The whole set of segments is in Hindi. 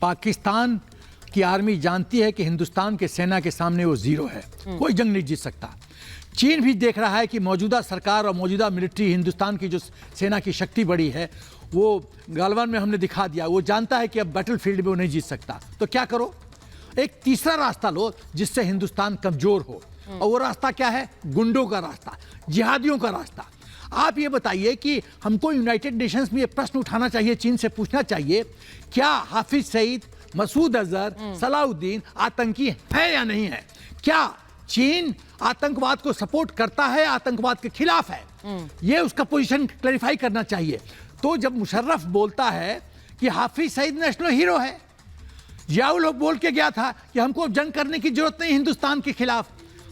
पाकिस्तान की आर्मी जानती है कि हिंदुस्तान के सेना के सामने वो जीरो है, कोई जंग नहीं जीत सकता। चीन भी देख रहा है कि मौजूदा सरकार और मौजूदा मिलिट्री, हिंदुस्तान की जो सेना की शक्ति बड़ी है, वो गालवान में हमने दिखा दिया। वो जानता है कि अब बैटलफील्ड में वो नहीं जीत सकता। तो क्या करो, एक तीसरा रास्ता लो जिससे हिंदुस्तान कमजोर हो, और वो रास्ता क्या है? गुंडों का रास्ता, जिहादियों का रास्ता। आप ये बताइए कि हमको यूनाइटेड नेशंस में ये प्रश्न उठाना चाहिए, चीन से पूछना चाहिए, क्या हाफिज सईद, मसूद अजहर, सलाउद्दीन आतंकी है या नहीं है? क्या चीन आतंकवाद को सपोर्ट करता है, आतंकवाद के खिलाफ है? ये उसका पोजीशन क्लैरिफाई करना चाहिए। तो जब मुशर्रफ बोलता है कि हाफिज सईद नेशनल हीरो है, जियाउल लोग बोल के गया था कि हमको जंग करने की जरूरत नहीं हिंदुस्तान के खिलाफ,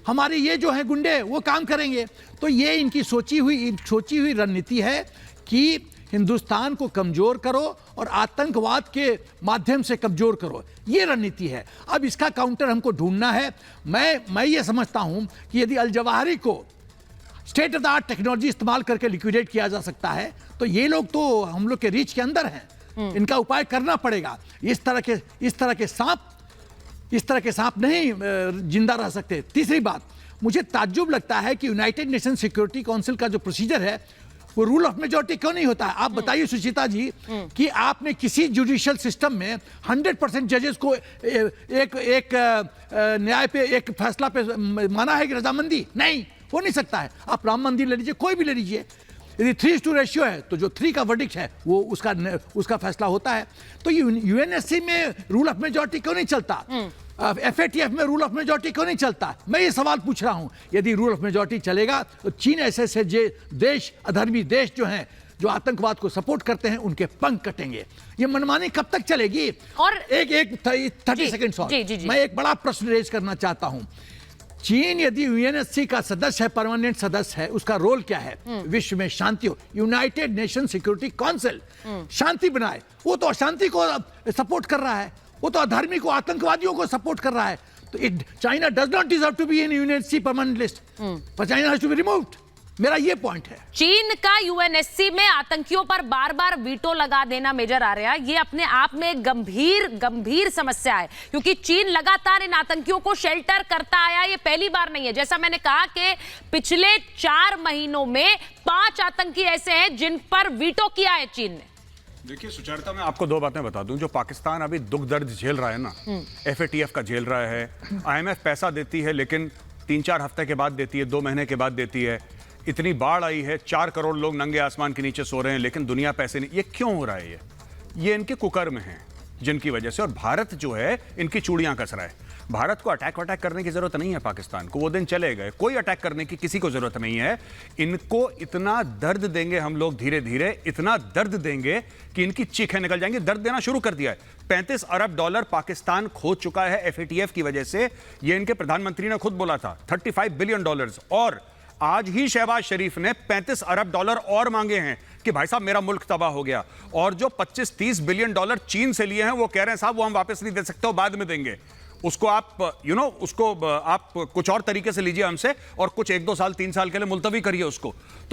हमारे ये जो है गुंडे वो काम करेंगे। तो ये इनकी सोची हुई रणनीति है कि हिंदुस्तान को कमजोर करो और आतंकवाद के माध्यम से कमजोर करो, ये रणनीति है। अब इसका काउंटर हमको ढूंढना है। मैं ये समझता हूं कि यदि अल जवाहिरी को state of the art technology इस्तेमाल करके लिक्विडेट किया जा सकता है, तो ये लोग तो हम लोग के रीच के अंदर हैं, इनका उपाय करना पड़ेगा। इस तरह के सांप नहीं जिंदा रह सकते। तीसरी बात, मुझे ताज्जुब लगता है कि यूनाइटेड नेशन सिक्योरिटी काउंसिल का जो प्रोसीजर है वो रूल ऑफ मेजॉरिटी क्यों नहीं होता है? आप बताइए सुचिता जी कि आपने किसी जुडिशियल सिस्टम में 100% जजेस को एक न्याय पे, एक फैसला पे माना है कि रजामंदी? नहीं, हो नहीं सकता है। आप राम मंदिर ले लीजिए, कोई भी ले लीजिए, यदि 3:2 रेशियो है तो जो 3 का वर्डिक्ट है वो उसका फैसला होता है। तो यूएनएससी में रूल ऑफ मेजॉरिटी क्यों नहीं चलता? FATF में रूल ऑफ मेजॉरिटी क्यों नहीं चलता? मैं ये सवाल पूछ रहा हूं। यदि रूल ऑफ मेजॉरिटी चलेगा तो चीन ऐसे देश, अधर्मी देश जो हैं, जो आतंकवाद को सपोर्ट करते हैं, उनके पंख कटेंगे। ये मनमानी कब तक चलेगी? और एक 30 सेकेंड्स और मैं एक बड़ा प्रश्न रेज करना चाहता हूं। चीन यदि यूएनएससी का सदस्य है, परमानेंट सदस्य है, उसका रोल क्या है? विश्व में शांति हो, यूनाइटेड नेशन सिक्योरिटी काउंसिल शांति बनाए। वो तो अशांति को सपोर्ट कर रहा है, वो तो अधर्मी को, आतंकवादियों को सपोर्ट कर रहा है। तो China does not deserve to be in UNSC permanent list, पर China has to be removed. मेरा ये पॉइंट है। चीन का यूएनएससी में आतंकियों पर बार बार वीटो लगा देना मेजर आ रहा है, ये अपने आप में एक गंभीर समस्या है, क्योंकि चीन लगातार इन आतंकियों को शेल्टर करता आया। ये पहली बार नहीं है। जैसा मैंने कहा कि पिछले 4 महीनों में 5 आतंकी ऐसे हैं जिन पर वीटो किया है चीन ने। देखिए सुचरिता, मैं आपको 2 बातें बता दूं। जो पाकिस्तान अभी दुख दर्द झेल रहा है ना, FATF का झेल रहा है, IMF पैसा देती है लेकिन 3-4 हफ्ते के बाद देती है, 2 महीने के बाद देती है। इतनी बाढ़ आई है, 4 करोड़ लोग नंगे आसमान के नीचे सो रहे हैं, लेकिन दुनिया पैसे नहीं। ये क्यों हो रहा है? ये इनके कुकर्म हैं जिनकी वजह से। और भारत जो है इनकी चूड़ियां कस रहा है। भारत को अटैक करने की जरूरत नहीं है पाकिस्तान को, वो दिन चले गए। कोई अटैक करने की किसी को जरूरत नहीं है। इनको इतना दर्द देंगे हम लोग, धीरे धीरे इतना दर्द देंगे कि इनकी चीखें निकल जाएंगी। दर्द देना शुरू कर दिया है। 35 अरब डॉलर पाकिस्तान खो चुका है FATF की वजह से। ये इनके प्रधानमंत्री ने खुद बोला था, $35 बिलियन। और आज ही शहबाज शरीफ ने 35 अरब डॉलर और मांगे हैं कि भाई साहब मेरा मुल्क तबाह हो गया। और जो 25-30 बिलियन डॉलर चीन से लिए हैं, वो कह रहे हैं साहब वो हम वापस नहीं दे सकते, वो बाद में देंगे। उसको आप उसको आप कुछ और तरीके से लीजिए हमसे, और कुछ 1-2 साल 3 साल के लिए मुलतवी करिए उसको। तो